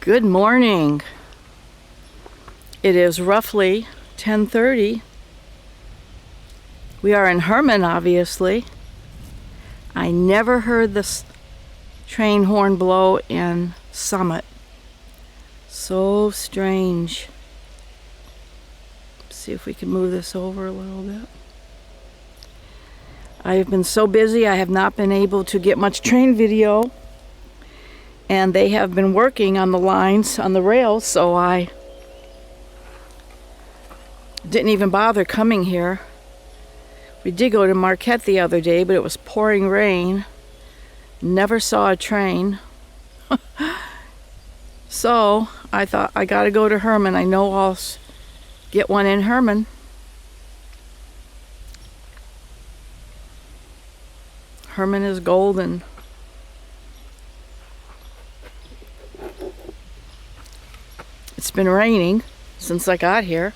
Good morning. It is roughly 10:30. We are in Herman, obviously. I never heard this train horn blow in Summit. So strange. Let's see if we can move this over a little bit. I have been so busy, I have not been able to get much train video. And they have been working on the lines, on the rails, so I didn't even bother coming here. We did go to Marquette the other day, but it was pouring rain. Never saw a train. So I thought I gotta go to Herman. I know I'll get one in Herman. Herman is golden. It's been raining since I got here.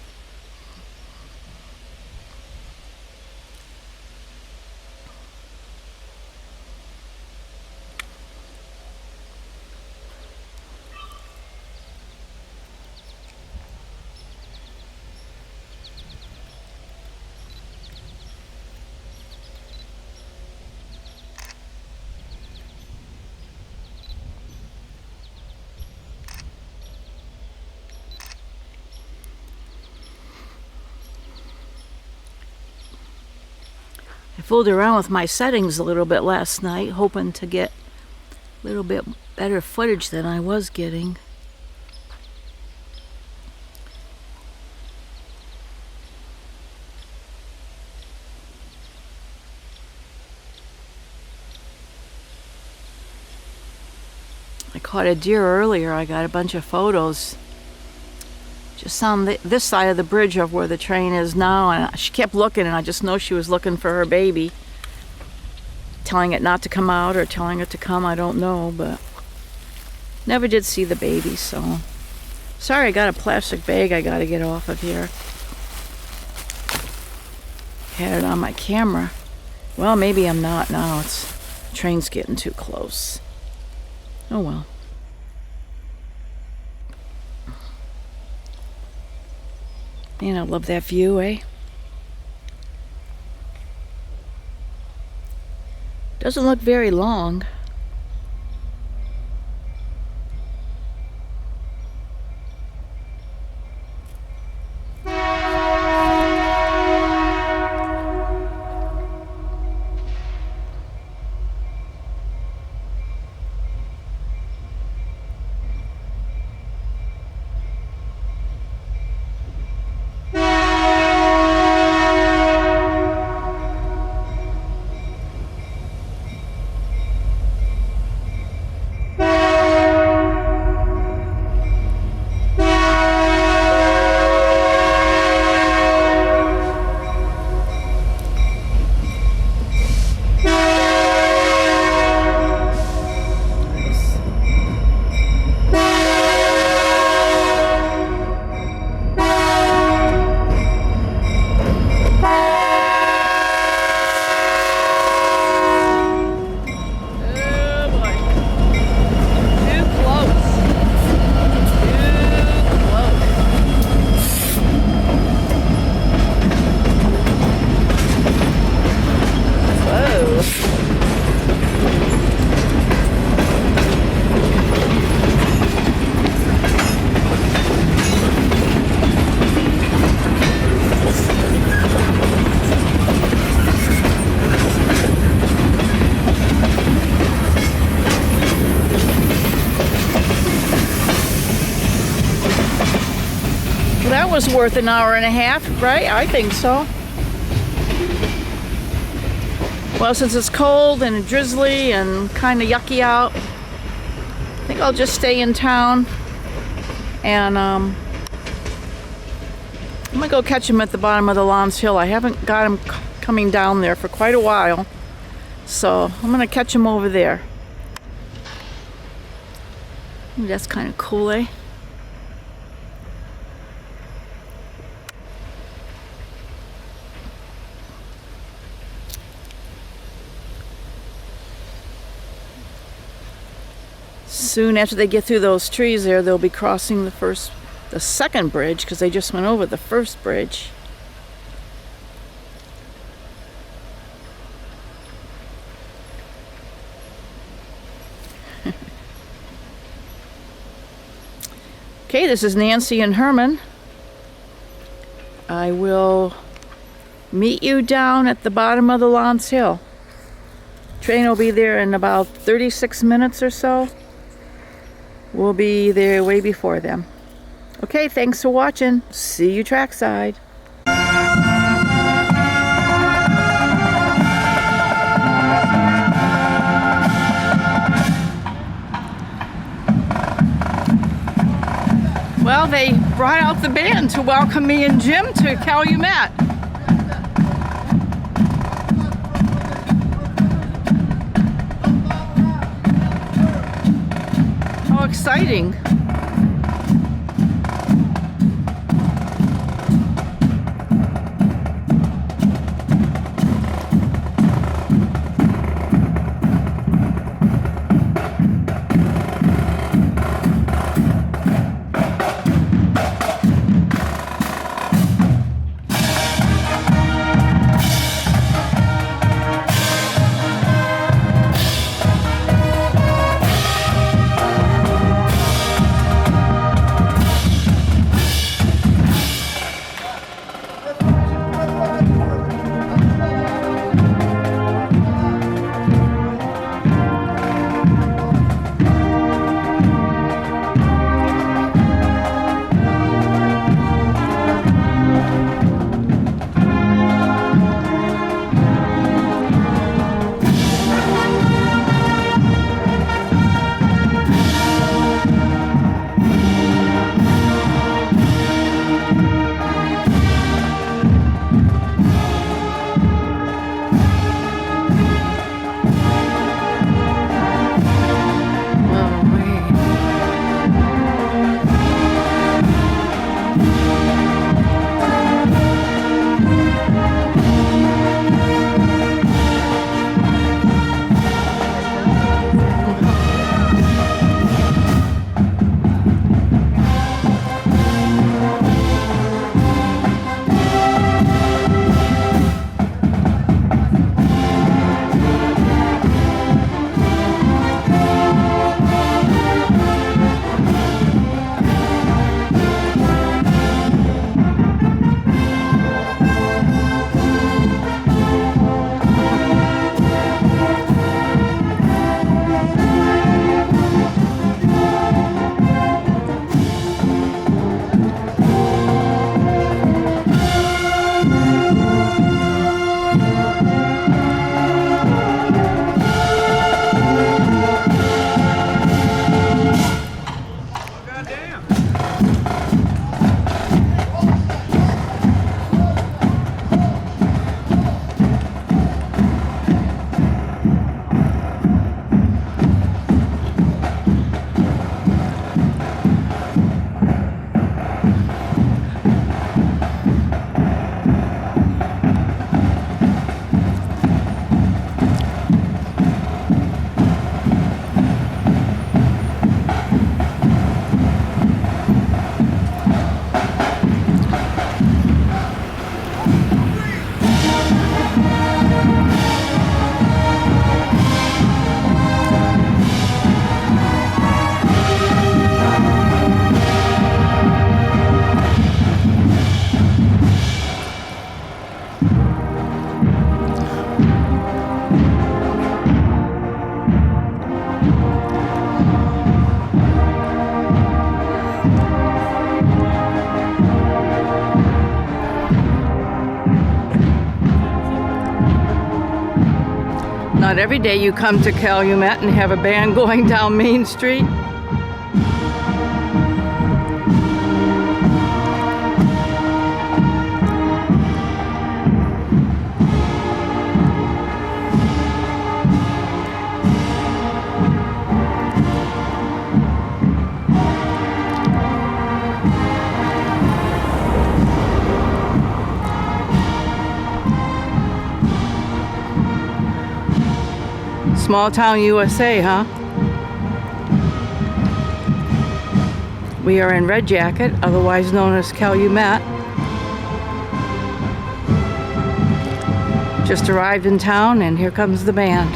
I fooled around with my settings a little bit last night, hoping to get a little bit better footage than I was getting. I caught a deer earlier. I got a bunch of photos just on this side of the bridge of where the train is now, and she kept looking, and I just know she was looking for her baby, telling it not to come out or telling it to come, I don't know, but never did see the baby. So sorry, I got a plastic bag I gotta get off of here. Had it on my camera. Well, maybe I'm not now. The train's getting too close. Oh well. Man, I love that view, eh? Doesn't look very long. That was worth an hour and a half, right? I think so. Well, since it's cold and drizzly and kind of yucky out, I think I'll just stay in town, and I'm gonna go catch him at the bottom of the Lons Hill. I haven't got him coming down there for quite a while, so I'm gonna catch him over there. Ooh, that's kind of cool, eh? soon after they get through those trees there, they'll be crossing the second bridge, because they just went over the first bridge. Okay, this is Nancy and Herman. I will meet you down at the bottom of the Lance Hill. Train will be there in about 36 minutes or so. We'll be there way before them. Okay, thanks for watching. See you trackside. Well, they brought out the band to welcome me and Jim to Calumet. How exciting. Not every day you come to Calumet and have a band going down Main Street. Small town USA, huh? We are in Red Jacket, otherwise known as Calumet. Just arrived in town, and here comes the band.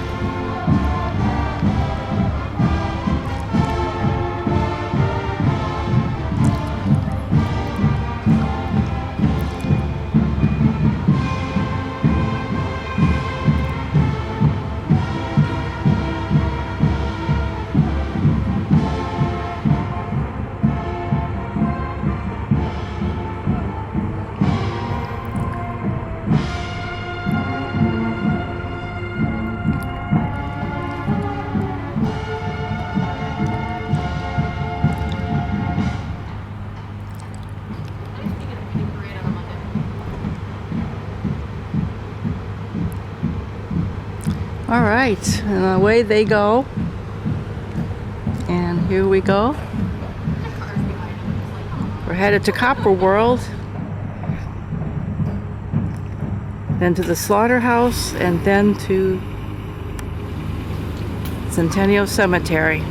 All right, and away they go. And here we go. We're headed to Copper World, then to the slaughterhouse, and then to Centennial Cemetery.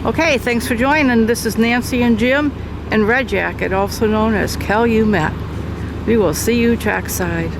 Okay, thanks for joining. This is Nancy and Jim in Red Jacket, also known as Calumet. We will see you trackside.